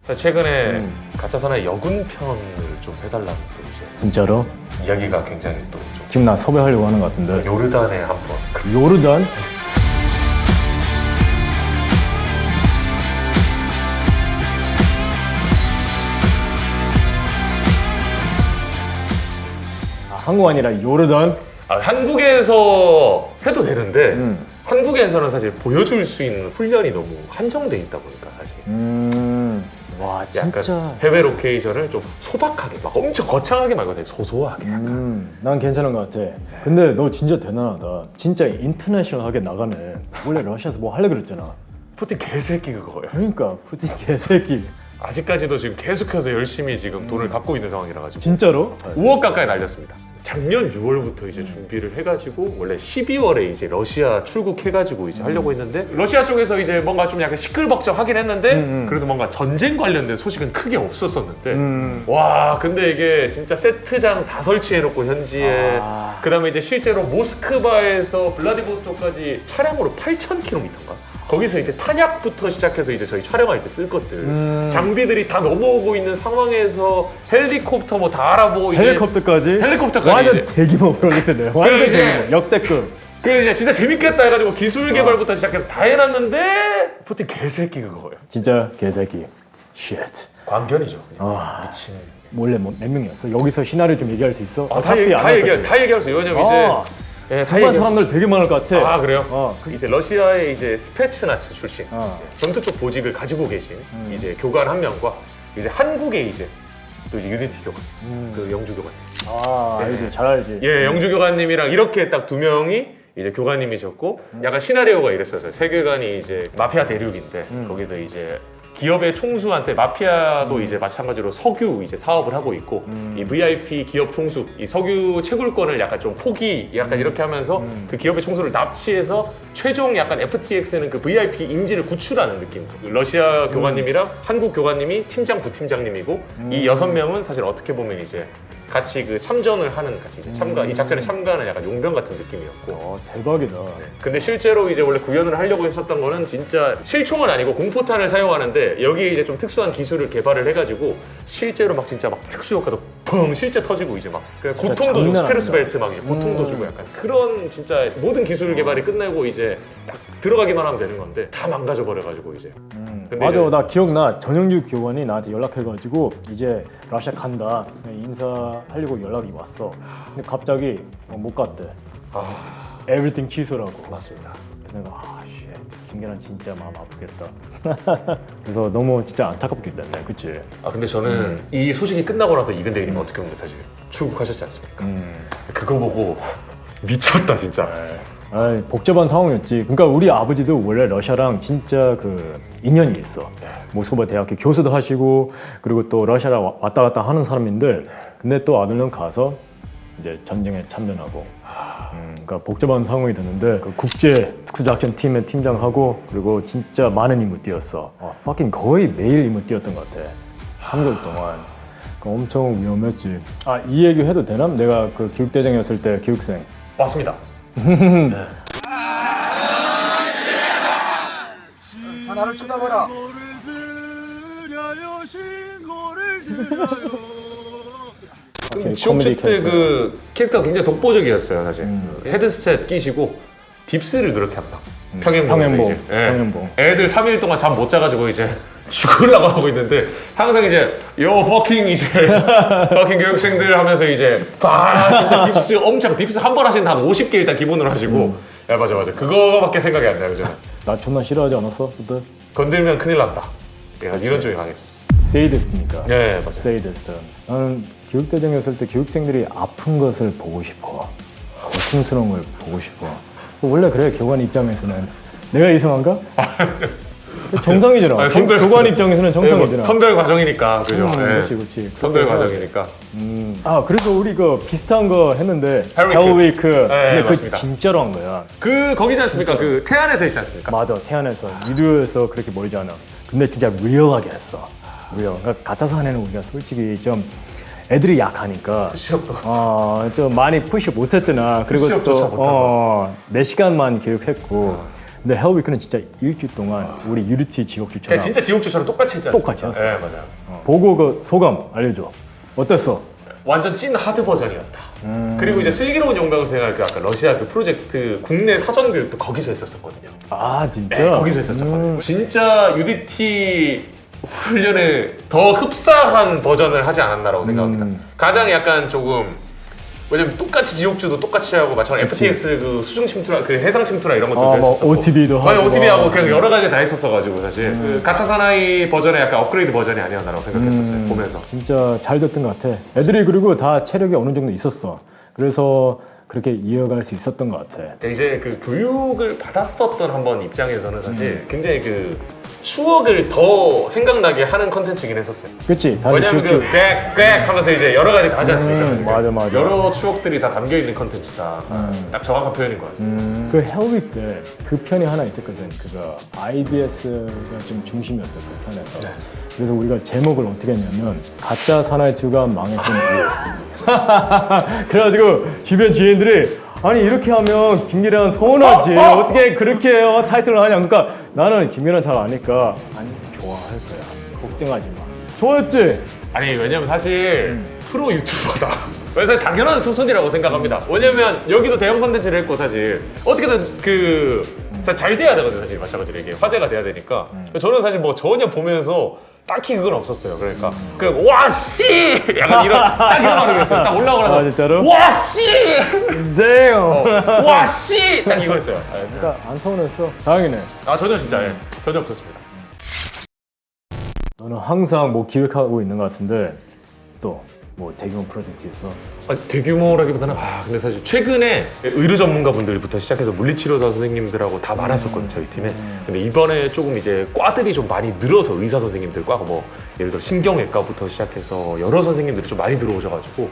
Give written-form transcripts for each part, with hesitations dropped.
사실 최근에 가짜 사나이 여군편을 좀 해달라고 또 이제 진짜로? 이야기가 굉장히 또 좀 지금 나 섭외하려고 하는 것 같은데. 요르단에 한번 요르단? 아, 한국 아니라 요르단? 한국에서 해도 되는데 한국에서는 사실 보여줄 수 있는 훈련이 너무 한정돼 있다 보니까 사실 와 약간 진짜. 해외 로케이션을 좀 소박하게 막 엄청 거창하게 말고 되게 소소하게 약간 난 괜찮은 것 같아. 근데 너 진짜 대단하다. 진짜 인터내셔널하게 나가네. 원래 러시아에서 뭐 하려고 그랬잖아. 푸틴 개새끼 그거예요. 그러니까 푸틴 개새끼. 아직까지도 지금 계속해서 열심히 지금 돈을 갖고 있는 상황이라 가지고 진짜로? 5억 가까이 날렸습니다. 작년 6월부터 이제 준비를 해가지고 원래 12월에 이제 러시아 출국해가지고 이제 하려고 했는데 러시아 쪽에서 이제 뭔가 좀 약간 시끌벅적하긴 했는데 그래도 뭔가 전쟁 관련된 소식은 크게 없었었는데 와 근데 이게 진짜 세트장 다 설치해놓고 현지에 아. 그다음에 이제 실제로 모스크바에서 블라디보스토크까지 차량으로 8,000km인가? 거기서 이제 탄약부터 시작해서 이제 저희 촬영할 때 쓸 것들 장비들이 다 넘어오고 있는 상황에서 헬리콥터 뭐 다 알아보고 이제 헬리콥터까지 완전 이제. 대규모 프로젝트네. 완전 이제- 대규모. 역대급. 그래서 이제 진짜 재밌겠다 해가지고 기술 개발부터 시작해서 다 해놨는데 푸틴 개새끼 그거예요. 진짜 개새끼. Shit. 광견이죠. 그냥. 아. 미친. 원래 뭐 몇 명이었어? 여기서 시나리오 좀 얘기할 수 있어? 다 어차피 안 할 거지. 얘기할 수 있어요. 왜냐면 아. 이제 예, 다 정말 얘기할 수 사람들 되게 많을 것 같아. 아 그래요? 어. 이제 러시아의 이제 스페츠나츠 출신 어. 전투 쪽 보직을 가지고 계신 이제 교관 한 명과 이제 한국의 이제 또 이제 유니티 교관 그 영주 교관 아, 알지. 잘 알지. 예 영주 교관님이랑 이렇게 딱 두 명이 이제 교관님이셨고 약간 시나리오가 이랬어요. 세계관이 이제 마피아 대륙인데 거기서 이제 기업의 총수한테 마피아도 이제 마찬가지로 석유 이제 사업을 하고 있고 이 VIP 기업 총수 이 석유 채굴권을 약간 좀 포기 약간 이렇게 하면서 그 기업의 총수를 납치해서 최종 약간 FTX는 그 VIP 인지를 구출하는 느낌. 그 러시아 교관님이랑 한국 교관님이 팀장 부팀장님이고 이 6명은 사실 어떻게 보면 이제 같이 그 참전을 하는 같이 이제 참가 이 작전에 참가하는 약간 용병 같은 느낌이었고. 대박이다. 근데 실제로 이제 원래 구현을 하려고 했었던 거는 진짜 실총은 아니고 공포탄을 사용하는데 여기에 이제 좀 특수한 기술을 개발을 해가지고 실제로 막 진짜 막 특수 효과도 펑 실제 터지고 이제 막 그냥 진짜 고통도 주고 장난 스테르스 아니다. 벨트 막 이제 고통도 주고 약간 그런 진짜 모든 기술 개발이 끝나고 이제 딱 들어가기만 하면 되는 건데 다 망가져 버려가지고 이제. 근데 맞아, 이제- 나 기억나. 전영주 교관이 나한테 연락해가지고 이제 러시아 간다. 인사하려고 연락이 왔어. 근데 갑자기 못 갔대. 아 Everything 취소라고. 맞습니다. 그래서 내가 shit, 김계란 진짜 마음 아프겠다. 그래서 너무 진짜 안타깝게 됐네, 그치? 아 근데 저는 이 소식이 끝나고 나서 이근대 의원님 어떻게 보면 사실 출국하셨지 않습니까? 그거 보고 미쳤다 진짜. 아이, 복잡한 상황이었지. 그러니까 우리 아버지도 원래 러시아랑 진짜 그 인연이 있어. 모스크바 대학교 교수도 하시고 그리고 또 러시아랑 왔다 갔다 하는 사람인데 근데 또 아들은 가서 이제 전쟁에 참전하고 그러니까 복잡한 상황이 됐는데 그 국제 특수작전 팀의 팀장하고 그리고 진짜 많은 임무 뛰었어. fucking 거의 매일 임무 뛰었던 것 같아. 3개월 동안. 그러니까 엄청 위험했지. 아, 이 얘기 해도 되나? 내가 그 교육대장이었을 때 교육생. 맞습니다. 나를 쳐다봐라. 시험체 때 그 캐릭터가 굉장히 독보적이었어요 사실. 헤드셋 끼시고 딥스를 그렇게 항상 평행봉에서 평행봉, 이제 예. 평행봉. 애들 3일 동안 잠 못 자가지고 이제 죽으려고 하고 있는데 항상 이제 요 퍼킹 이제 퍼킹 교육생들 하면서 이제 진짜 딥스 엄청 딥스 한 번 하시는데 한 50개 일단 기본으로 하시고 야 맞아 그거밖에 생각이 안 나요 저는. 나 존나 싫어하지 않았어? 그때? 건들면 큰일 난다. 약간 이런 쪽에 강했었어. 세이디스트니까. 네 맞아요. 세이디스트. 나는 교육대장이었을 때 교육생들이 아픈 것을 보고 싶어. 고통스러운 걸 보고 싶어. 원래 그래, 교관 입장에서는. 내가 이상한가? 정상이잖아. 아니, 선별- 교관 입장에서는 정상이잖아. 선별 과정이니까 그죠. 예. 그렇지. 선별 과정이니까. 아, 그래서 우리 그 비슷한 거 했는데 헬위크. 헬위크. 근데 그 맞습니다. 진짜로 한 거야. 그 거기지 않습니까? 그 태안에서 있지 않습니까? 맞아, 태안에서 유료에서 그렇게 멀지 않아. 근데 진짜 리얼하게 했어. 리얼. 그러니까 가짜 사내는 우리가 솔직히 좀 애들이 약하니까 시험도. 좀 많이 푸시 못했잖아. 그리고 푸시업조차 못한 몇 시간만 교육했고. 근데 헬위크는 진짜 일주 동안 우리 유니티 지옥주처럼 그냥 진짜 지옥주처럼 똑같이 했지 않습니까? 똑같이 했어. 네, 맞아요. 보고 그 소감 알려줘. 어땠어? 완전 찐 하드 버전이었다. 그리고 이제 슬기로운 용병생활 그 아까 러시아 그 프로젝트 국내 사전 교육도 거기서 했었거든요. 아 진짜? 네, 거기서 했었거든요. 진짜 UDT 훈련에 더 흡사한 버전을 하지 않았나라고 생각합니다. 가장 약간 조금 왜냐면 똑같이 지옥주도 똑같이 하고 마찬가지로 FTX 그 수중 침투라 그 해상 침투라 이런 것도 뭐 했었고 OTB도 하고. 아니 OTB 하고 그냥 여러 가지 다 했었어가지고 사실 그 가차 사나이 버전의 약간 업그레이드 버전이 아니었나라고 생각했었어요 보면서. 진짜 잘 됐던 것 같아. 애들이 그리고 다 체력이 어느 정도 있었어. 그래서 그렇게 이어갈 수 있었던 것 같아. 이제 그 교육을 받았었던 한번 입장에서는 사실 굉장히 그 추억을 더 생각나게 하는 컨텐츠긴 했었어요. 그치? 다시 왜냐면 그 쭉쭉. 꽥꽥 하면서 이제 여러 가지 다 하지 않습니까? 맞아. 여러 추억들이 다 담겨 있는 컨텐츠다. 딱 정확한 표현인 것 같아요. 그 헬위 때 그 편이 하나 있었거든. 그거 IBS가 좀 중심이었어 그 편에서. 네. 그래서 우리가 제목을 어떻게 했냐면 가짜 사나이 2가 망했던 이유. 그래가지고 주변 지인들이 아니 이렇게 하면 김기란 서운하지 어떻게 그렇게 해요 타이틀을 하냐. 그러니까 나는 김기란 잘 아니까 아니 좋아할 거야 걱정하지 마. 좋았지? 아니 왜냐면 사실 프로 유튜버다. 그래서 당연한 수순이라고 생각합니다. 왜냐면 여기도 대형 컨텐츠를 했고 사실 어떻게든 잘 돼야 되거든요. 사실 마찬가지로 이게 화제가 돼야 되니까. 저는 사실 뭐 전혀 보면서 딱히 그건 없었어요. 그러니까 그냥 와씨 약간 이런 딱 이런 말을 했어요. 딱 올라오고 나서 아, 진짜로? 와씨 damn. 와씨 딱 이거 했어요. 그러니까 안 서운했어. 다행이네. 아 전혀 진짜 전혀 없었습니다. 너는 항상 뭐 기획하고 있는 것 같은데 또 뭐 대규모 프로젝트 있어? 대규모라기보다는 근데 사실 최근에 의료 전문가분들부터 시작해서 물리치료사 선생님들하고 다 많았었거든요 저희 팀에. 근데 이번에 조금 이제 과들이 좀 많이 늘어서 의사 선생님들 과가 뭐 예를 들어 신경외과부터 시작해서 여러 선생님들이 좀 많이 들어오셔가지고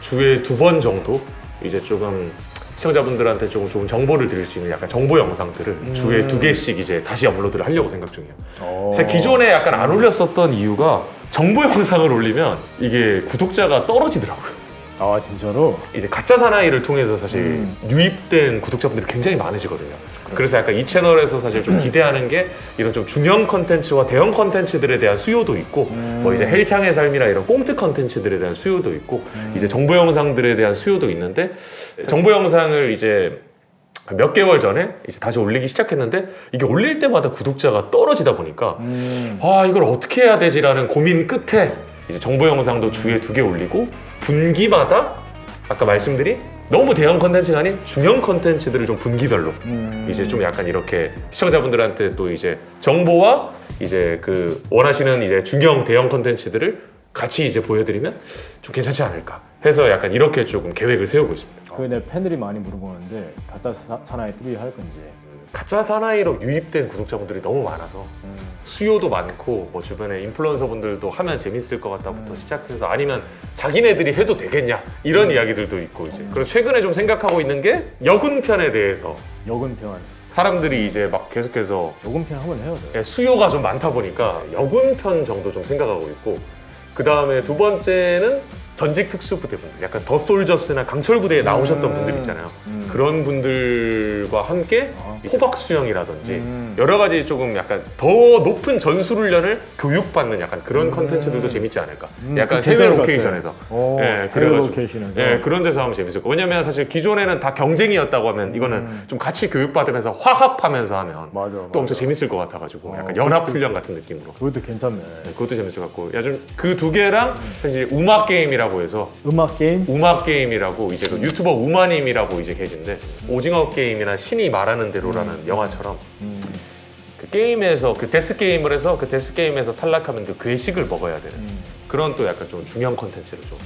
주에 2번 정도 이제 조금 시청자분들한테 조금 좋은 정보를 드릴 수 있는 약간 정보 영상들을 주에 2개씩 이제 다시 업로드를 하려고 생각 중이에요. 제가 기존에 약간 안 올렸었던 이유가 정보 영상을 올리면 이게 구독자가 떨어지더라고요. 아 진짜로? 이제 가짜 사나이를 통해서 사실 유입된 구독자분들이 굉장히 많으시거든요. 그래서 약간 이 채널에서 사실 좀 기대하는 게 이런 좀 중형 컨텐츠와 대형 컨텐츠들에 대한 수요도 있고 뭐 이제 헬창의 삶이나 이런 꽁트 컨텐츠들에 대한 수요도 있고 이제 정보 영상들에 대한 수요도 있는데 정보 영상을 이제 몇 개월 전에 이제 다시 올리기 시작했는데 이게 올릴 때마다 구독자가 떨어지다 보니까 이걸 어떻게 해야 되지라는 고민 끝에 이제 정보 영상도 주에 2개 올리고 분기마다 아까 말씀드린 너무 대형 컨텐츠가 아닌 중형 컨텐츠들을 좀 분기별로 이제 좀 약간 이렇게 시청자분들한테 또 이제 정보와 이제 그 원하시는 이제 중형 대형 컨텐츠들을 같이 이제 보여드리면 좀 괜찮지 않을까 해서 약간 이렇게 조금 계획을 세우고 있습니다. 내 팬들이 많이 물어보는데 가짜 사나이 3 할 건지. 가짜 사나이로 유입된 구독자분들이 너무 많아서 수요도 많고 뭐 주변에 인플루언서 분들도 하면 재밌을 것 같다부터 시작해서 아니면 자기네들이 해도 되겠냐 이런 이야기들도 있고 이제 그리고 최근에 좀 생각하고 있는 게 여군편에 대해서 여군편. 사람들이 이제 막 계속해서 여군편 한번 해야 돼. 수요가 좀 많다 보니까 여군편 정도 좀 생각하고 있고 그 다음에 2번째는 전직 특수부대분들 약간 더 솔저스나 강철 부대에 나오셨던 분들 있잖아요. 그런 분들과 함께 호박 수영이라든지 여러 가지 조금 약간 더 높은 전술 훈련을 교육받는 약간 그런 컨텐츠들도 재밌지 않을까. 약간 해외 로케이션에서. 해외 그래가지고 로케이션에서. 그런 데서 하면 재밌을 거. 왜냐면 사실 기존에는 다 경쟁이었다고 하면 이거는 좀 같이 교육받으면서 화합하면서 하면 맞아. 또 엄청 재밌을 것 같아가지고 약간 연합 훈련 같은 느낌으로. 그것도 괜찮네. 그것도 재밌을 것 같고 요즘 그 2개랑 사실 음악 게임이라고 해서 음악 게임? 음악 게임이라고 이제 그 유튜버 우마님이라고 이제 계신데 오징어 게임이나 신이 말하는 대로라는 영화처럼 그 게임에서 그 데스 게임을 해서 그 데스 게임에서 탈락하면 그 괴식을 먹어야 되는 그런 또 약간 좀 중요한 컨텐츠를 좀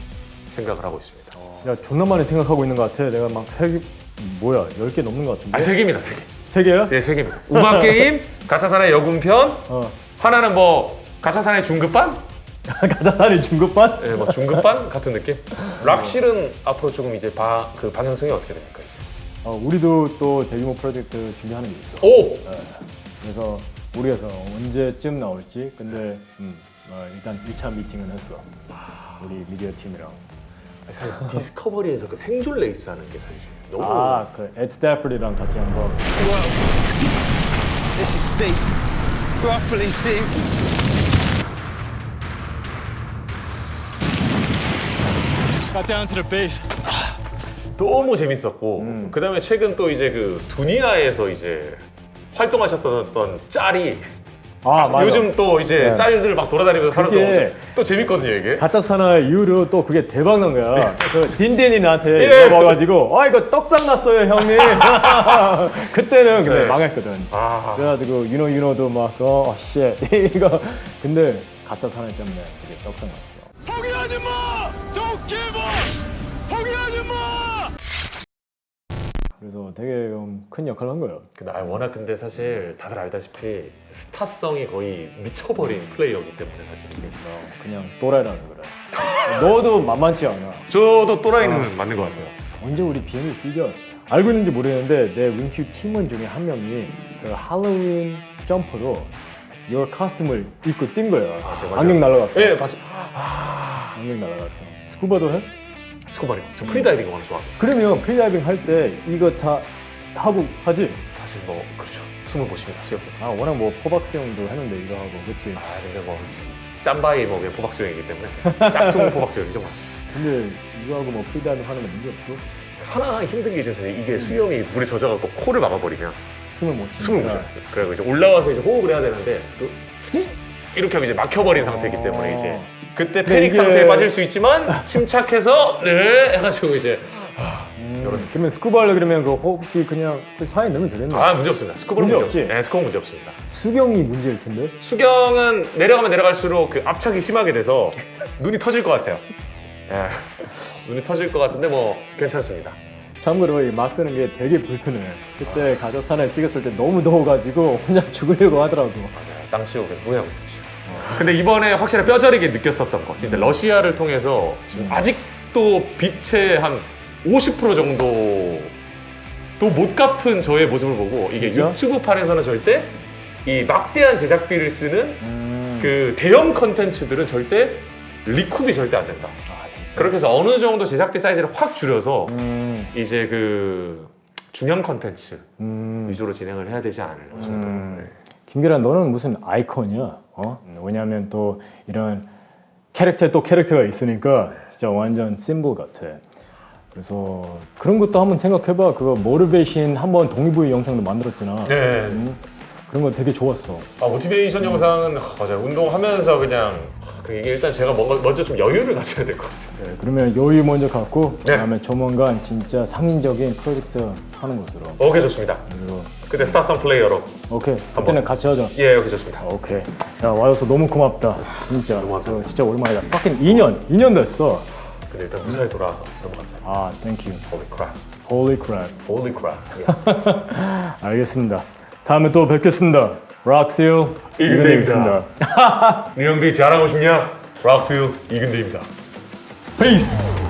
생각을 하고 있습니다. 야 존나 많이 생각하고 있는 것 같아. 내가 막 10개 넘는 것 같은데. 3개입니다, 3개. 3개야? 네, 3개입니다. 음악 게임, 가짜 사나이 여군편, 어. 하나는 뭐 가짜 사나이 중급반? 가짜 사나이 중급반? 네, 뭐 중급반 같은 느낌? 락실은 앞으로 조금 이제 그 방향성이 어떻게 됩니까 이제? 우리도 또 대규모 프로젝트 준비하는 게 있어. 오! 그래서 모르겠어 언제쯤 나올지. 근데 일단 1차 미팅은 했어. 우리 미디어 팀이랑. 사실 디스커버리에서 그 생존 레이스 하는 게 사실 너무 그 ed 스태프리랑 같이 한번. This is steep. Properly steep. Got down to the base. 너무 재밌었고 그다음에 최근 또 이제 그 두니아에서 이제 활동하셨던 짤이 아 맞아. 요즘 또 이제 네. 짤들 막 돌아다니면서 그게 하는 또 재밌거든요 이게. 가짜 사나 이후로 또 그게 대박 난 거야. 그 딘딘이 나한테 예. 이거 와가지고 이거 떡상 났어요 형님. 그때는 근데 네. 망했거든. 아. 그래가지고 유노도 막 쉣 이거 근데 가짜 사나 때문에 그게 떡상 났어. 포기하지 마! Don't give up! 포기하지 마! 그래서 되게 큰 역할을 한 거예요. 워낙 근데 사실 다들 알다시피 스타성이 거의 미쳐버린 플레이어이기 때문에 사실 이게. 그냥 또라이라서 그래. 너도 만만치 않아. 저도 또라이는 맞는 것 같아요. 언제 우리 비행기 뛰죠? 알고 있는지 모르겠는데 내 윙큐 팀원 중에 한 명이 그 할로윈 점퍼로 your costume을 입고 뛴 거야. 네, 맞아요. 안경 날라갔어. 예, 봤어요. 안경 날라갔어. 스쿠버도 해? 스쿠버링. 저 프리다이빙 워낙 좋아합니다. 그러면 프리다이빙 할 때 이거 다 하고 하지? 사실 뭐 그렇죠. 숨을 못 쉽니다. 수영. 아 워낙 뭐 포박 수영도 했는데 이거 하고 그치? 아, 근데 뭐 짬바이 뭐 그냥 포박 수영이기 때문에 짝퉁 포박 수영이죠. 뭐. 근데 이거 하고 뭐 프리다이빙 하는 거 문제 없어? 하나 힘든 게 있어서 이게 수영이 물에 젖어갖고 코를 막아버리면 숨을 못 쉬니까. 숨을 못 쉬어요. 그리고 이제 올라와서 이제 호흡을 해야 되는데 또 이렇게 하면 이제 막혀버린 상태이기 때문에 이제 그때 패닉 이게- 상태에 빠질 수 있지만 침착해서 네 해가지고 이제 그러면 스쿠버 하려 그러면 그 호흡기 그냥 그 사이에 넣으면 되겠네. 아 문제 없습니다. 스쿠버는 문제 문제 없지? 네, 스쿠버 문제 없습니다. 수경이 문제일 텐데. 수경은 내려가면 내려갈수록 그 압착이 심하게 돼서 눈이 터질 것 같아요. 예. 눈이 터질 것 같은데 뭐 괜찮습니다. 참고로 이 맞서는 게 되게 불편해. 그때 가자 산을 찍었을 때 너무 더워가지고 그냥 죽으려고 하더라고. 땅 치우고 계속 후회하고 있었죠. 근데 이번에 확실히 뼈저리게 느꼈었던 거 진짜 러시아를 통해서 지금 아직도 빛의 한 50% 정도 또 못 갚은 저의 모습을 보고 이게 진짜? 유튜브판에서는 절대 이 막대한 제작비를 쓰는 그 대형 컨텐츠들은 절대 리쿠비 절대 안 된다. 그렇게 해서 어느 정도 제작비 사이즈를 확 줄여서 이제 그 중형 컨텐츠 위주로 진행을 해야 되지 않을 정도. 김계란 너는 무슨 아이콘이야? 왜냐하면 또 이런 캐릭터에 또 캐릭터가 있으니까 진짜 완전 심볼 같아. 그래서 그런 것도 한번 생각해봐. 그거 모티베이션 한번 동의보의 영상도 만들었잖아. 네. 그런 거 되게 좋았어. 아, 모티베이션 영상은 맞아요. 운동하면서 그냥 이게 일단 제가 먼저 좀 여유를 가져야 될 것 같아요. 네, 그러면 여유 먼저 갖고 네. 그다음에 조만간 진짜 상인적인 프로젝트 하는 것으로. 오케이 좋습니다. 그리고 그때 스타성 플레이어로 오케이 그때는 같이 하자. 예 오케이 좋습니다. 오케이. 야 와줘서 너무 고맙다. 진짜. 고맙다. 저 진짜 오랜만이다. fucking 2년 됐어. 근데 일단 무사히 돌아와서 너무 감사합니다. 아, thank you. Holy crap. Holy crap. Holy crap. 알겠습니다. 다음에 또 뵙겠습니다. 락스요 이근대입니다. 네 형들이 자랑하고 싶냐? 락스 이근대입니다. Peace.